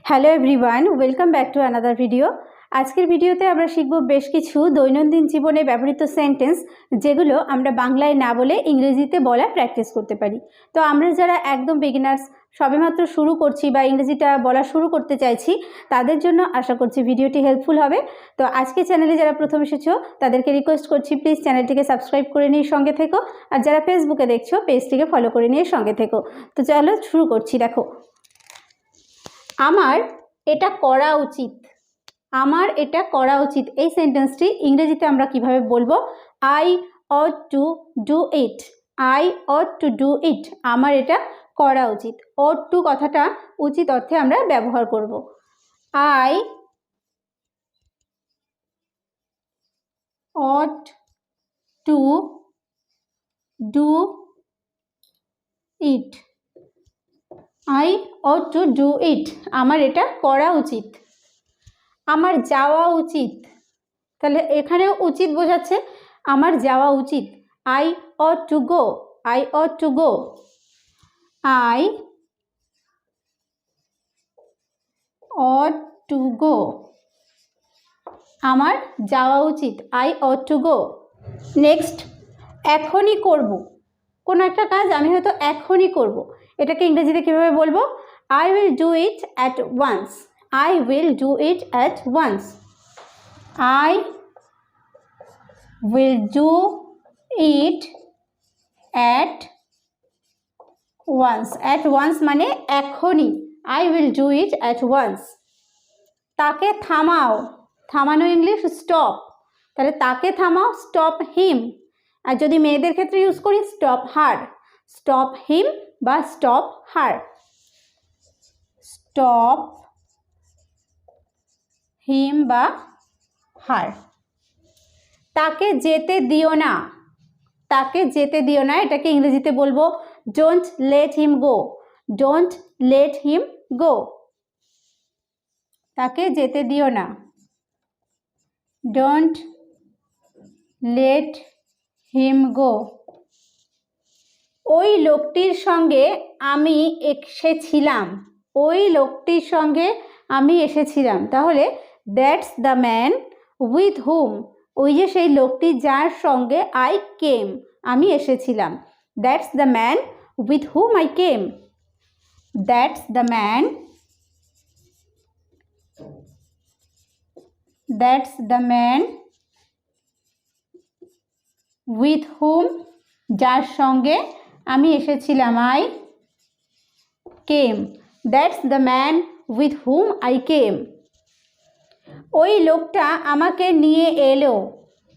Hello everyone, welcome back to another video. আজকের ভিডিওতে আমরা শিখব বেশ কিছু দৈনন্দিন জীবনে ব্যবহৃত সেন্টেন্স, যেগুলো আমরা বাংলায় না বলে ইংরেজিতে বলা প্র্যাকটিস করতে পারি। তো আমরা যারা একদম বিগিনার্স, সবেমাত্র শুরু করছি বা ইংরেজিটা বলা শুরু করতে চাইছি, তাদের জন্য আশা করছি ভিডিওটি হেল্পফুল হবে। তো আজকে চ্যানেলে যারা প্রথম এসেছো তাদেরকে রিকোয়েস্ট করছি, প্লিজ চ্যানেলটিকে সাবস্ক্রাইব করে নিয়ে সঙ্গে থেকো, আর যারা ফেসবুকে দেখছো পেজটিকে ফলো করে নিয়ে সঙ্গে থেকো। তো চলো শুরু করছি। দেখো, আমার এটা করা উচিত। আমার এটা করা উচিত, এই সেন্টেন্সটি ইংরেজিতে আমরা কিভাবে বলবো? I ought to do it. I ought to do it, আমার এটা করা উচিত। অট টু কথাটা উচিত অর্থে আমরা ব্যবহার করব। I ought to do it. I ought to do it, আমার এটা করা উচিত। আমার যাওয়া উচিত, তাহলে এখানেও উচিত বোঝাচ্ছে আমার যাওয়া উচিত। I ought to go. I ought to go. I ought to go, আমার যাওয়া উচিত। I ought to go. Next, এখনই করব। কোনো একটা কাজ আমি হয়তো এখনই করব, এটাকে ইংরেজিতে কীভাবে বলবো? I will do it at once. I will do it at once. I will do it at once. At once মানে এখনই। I will do it at once. তাকে থামাও, থামানো ইংলিশ স্টপ। তাহলে তাকে থামাও, স্টপ হিম। আর যদি মেয়েদের ক্ষেত্রে ইউজ করি, স্টপ হার। স্টপ হিম বা স্টপ হার। স্টপ হিম বা হার। তাকে যেতে দিও না। তাকে যেতে দিও না, এটাকে ইংরেজিতে বলবো don't let him go. Don't let him go. তাকে যেতে দিও না, ডোন্ট লেট হিম গো। ওই লোকটির সঙ্গে আমি এসেছিলাম। ওই লোকটির সঙ্গে আমি এসেছিলাম, তাহলে দ্যাটস দ্য ম্যান উইথ হুম। ওই যে সেই লোকটি যার সঙ্গে আই কেম, আমি এসেছিলাম। That's the man with hmm I came. That's the man, that's the man with হুম, যার সঙ্গে আমি এসেছিলাম। I came. That's the man with hmm I came. ওই লোকটা আমাকে নিয়ে এলো,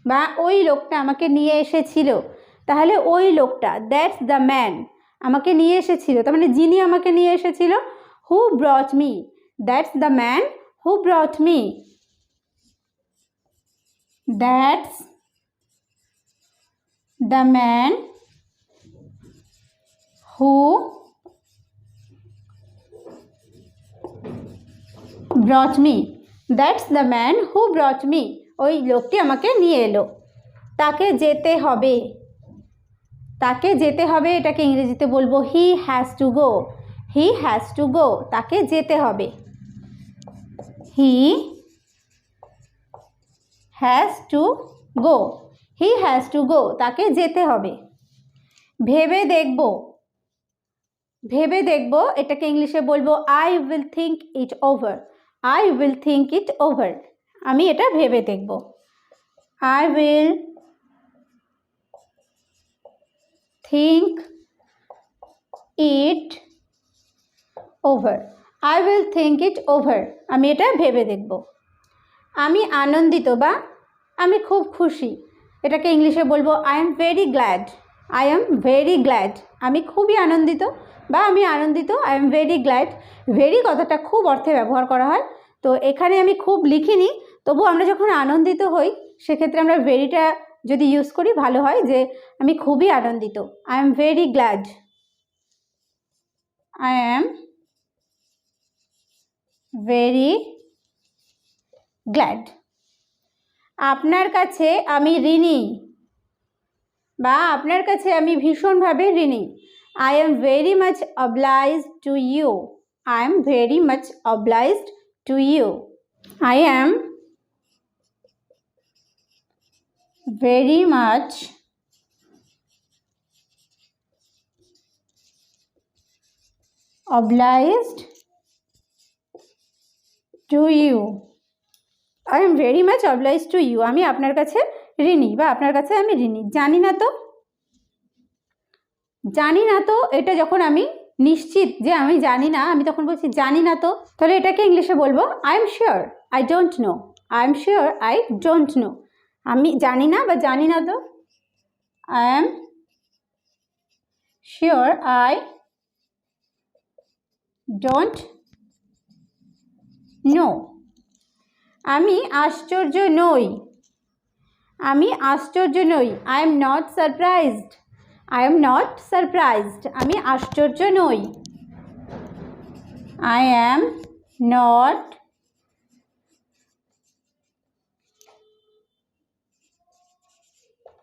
বা ওই লোকটা আমাকে নিয়ে এসেছিল। তাহলে ওই লোকটা, দ্যাটস দ্য ম্যান, আমাকে নিয়ে এসেছিল, তার মানে যিনি আমাকে নিয়ে এসেছিল। Who brought me. That's the man who brought me. That's the man who brought me. That's the man who brought me, ওই লোকটি আমাকে নিয়ে এলো। তাকে যেতে হবে। তাকে যেতে হবে, এটাকে ইংরেজিতে বলবো he has to go. He has to go, তাকে যেতে হবে। He has to go. He has to go, তাকে যেতে হবে। ভেবে দেখব। ভেবে দেখব, এটাকে ইংলিশে বলবো I will think it over. I will think it over, আমি এটা ভেবে দেখব। I will think it over. I will think it over, আমি এটা ভেবে দেখব। আমি আনন্দিত বা আমি খুব খুশি, এটাকে ইংলিশে বলবো I am very glad. I am very glad, আমি খুবই আনন্দিত বা আমি আনন্দিত। I am very glad. Very কথাটা খুব অর্থে ব্যবহার করা হয়, তো এখানে আমি খুব লিখিনি, তবু আমরা যখন আনন্দিত হই সেক্ষেত্রে আমরা ভেরিটা যদি ইউজ করি ভালো হয়, যে আমি খুবই আনন্দিত। I am very glad. I am very glad. আপনার কাছে আমি ঋণী, বা আপনার কাছে আমি ভীষণভাবে ঋণী। I am very much obliged to you. I am very much obliged to you. I am very much obliged to you. I am very much obliged to you. আমি আপনার কাছে ঋণী বা আপনার কাছে আমি ঋণী। জানি না তো, জানি না তো এটা যখন আমি নিশ্চিত যে আমি জানি না, আমি তখন বলছি জানি না তো, তাহলে এটাকে ইংলিশে বলবো I am sure I don't know. I am sure I don't know. আমি জানি না বা জানি না তো, I am sure I don't know. আমি আশ্চর্য নই, আমি আশ্চর্য নই। I am not surprised, I am not surprised. আমি আশ্চর্য নই। I am not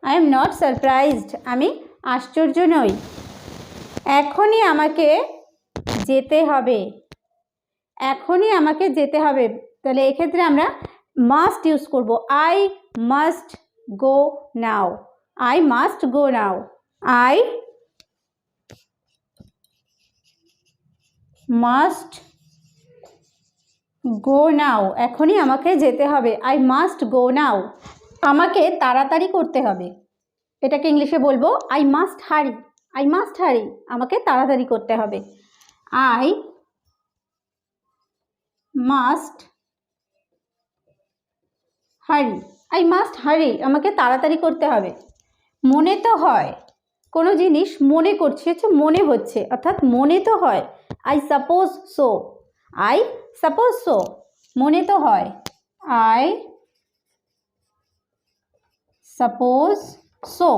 I am not surprised. আমি আশ্চর্য নই। এখনই আমাকে যেতে হবে, এখনই আমাকে যেতে হবে। তাহলে এক্ষেত্রে আমরা মাস্ট ইউজ করব। I must go now, I must go now. I must go now, এখনই আমাকে যেতে হবে। I must go now. আমাকে তাড়াতাড়ি করতে হবে, এটাকে ইংলিশে বলবো I must hurry, I must hurry. আমাকে তাড়াতাড়ি করতে হবে। I must hurry, I must hurry. আমাকে তাড়াতাড়ি করতে হবে। মনে তো হয়, কোনো জিনিস মনে করছি, হচ্ছে মনে হচ্ছে, অর্থাৎ মনে তো হয়। I suppose so, I suppose so. মনে তো হয়। I suppose so.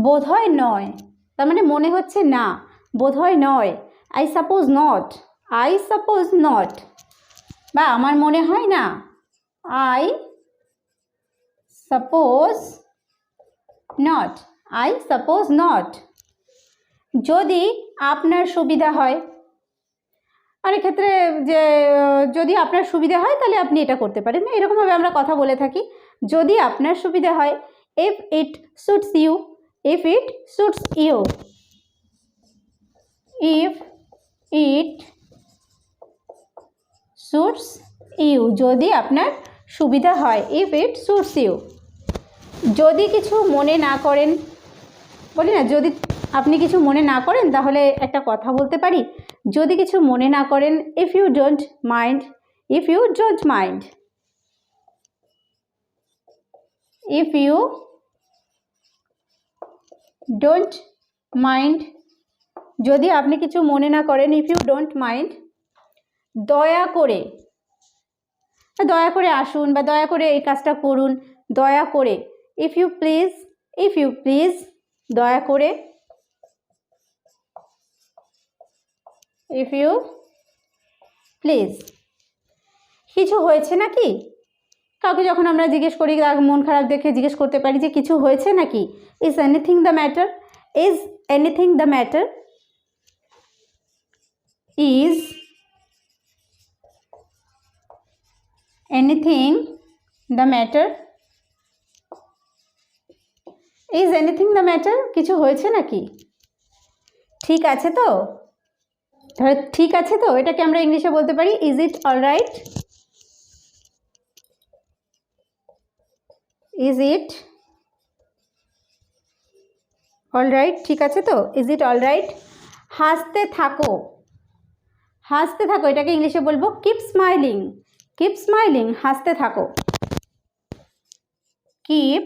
বোধহয় নয়, তার মানে মনে হচ্ছে না, বোধহয় নয়। I suppose not, I suppose not. বা আমার মনে হয় না, I suppose not, I suppose not. যদি আপনার সুবিধা হয়, অনেক ক্ষেত্রে যে যদি আপনার সুবিধা হয় তাহলে আপনি এটা করতে পারেন, এরকমভাবে আমরা কথা বলে থাকি। যদি আপনার সুবিধা হয়, if it suits you, if it suits you, if it suits you. যদি আপনার সুবিধা হয়, ইফ ইট সুটস ইউ। যদি কিছু মনে না করেন, বলি না যদি আপনি কিছু মনে না করেন তাহলে একটা কথা বলতে পারি, যদি কিছু মনে না করেন, if you don't mind, if you don't mind, if you don't mind. যদি আপনি কিছু মনে না করেন, ইফ ইউ ডোন্ট মাইন্ড। দয়া করে, দয়া করে আসুন বা দয়া করে এই কাজটা করুন, দয়া করে। If you please, if you please, দয়া করে। If you please. কিছু হয়েছে নাকি, কাউকে যখন আমরা জিজ্ঞেস করি, মন খারাপ দেখে জিজ্ঞেস করতে পারি যে কিছু হয়েছে নাকি। Is anything the matter, is anything the matter, is anything the matter, is anything the matter. কিছু হয়েছে নাকি, ঠিক আছে তো। তাহলে ঠিক আছে তো এটাকে আমরা ইংলিশে বলতে পারি is it alright, is it alright, ঠিক আছে তো, ইজ ইট অলরাইট। হাসতে থাকো, হাসতে থাকো, এটাকে ইংলিশে বলবো কিপ স্মাইলিং, কিপ স্মাইলিং। হাসতে থাকো, কিপ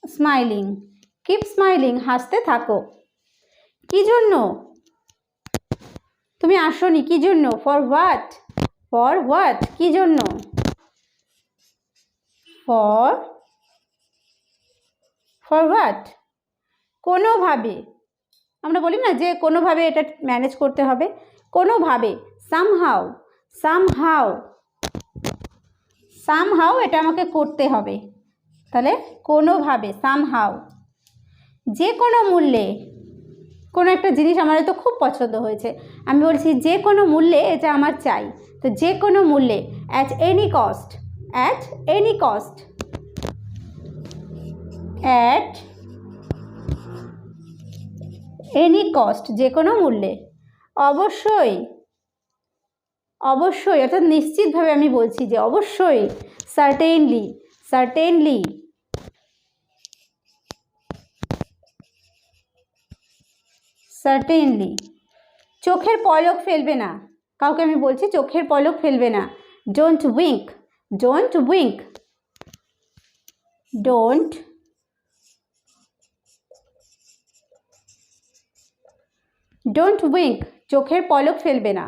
স্মাইলিং, কিপ স্মাইলিং। হাসতে থাকো। কি জন্য তুমি আসোনি, কি জন্য, ফর হোয়াট, ফর হোয়াট, কি জন্য, ফর ফর হোয়াট। কোনোভাবে, আমরা বলি না যে কোনোভাবে এটা ম্যানেজ করতে হবে, কোনোভাবে। সামহাও, সামহাও, সামহাও এটা আমাকে করতে হবে, তাহলে কোনোভাবে, সামহাও। যে কোনো মূল্যে, কোনো একটা জিনিস আমার হয়তো খুব পছন্দ হয়েছে, আমি বলছি যে কোনো মূল্যে এটা আমার চাই। তো যে কোনো মূল্যে, at any cost, at any cost, at any cost, যে কোনো মূল্যে। অবশ্যই, অবশ্যই অর্থাৎ নিশ্চিতভাবে আমি বলছি যে অবশ্যই, সার্টেনলি, সার্টেনলি, সার্টেনলি। চোখের পলক ফেলবে না, কাউকে আমি বলছি চোখের পলক ফেলবে না। Don't Wynk, don't Wynk, don't don't Wynk, চোখের পলক ফেলবে না।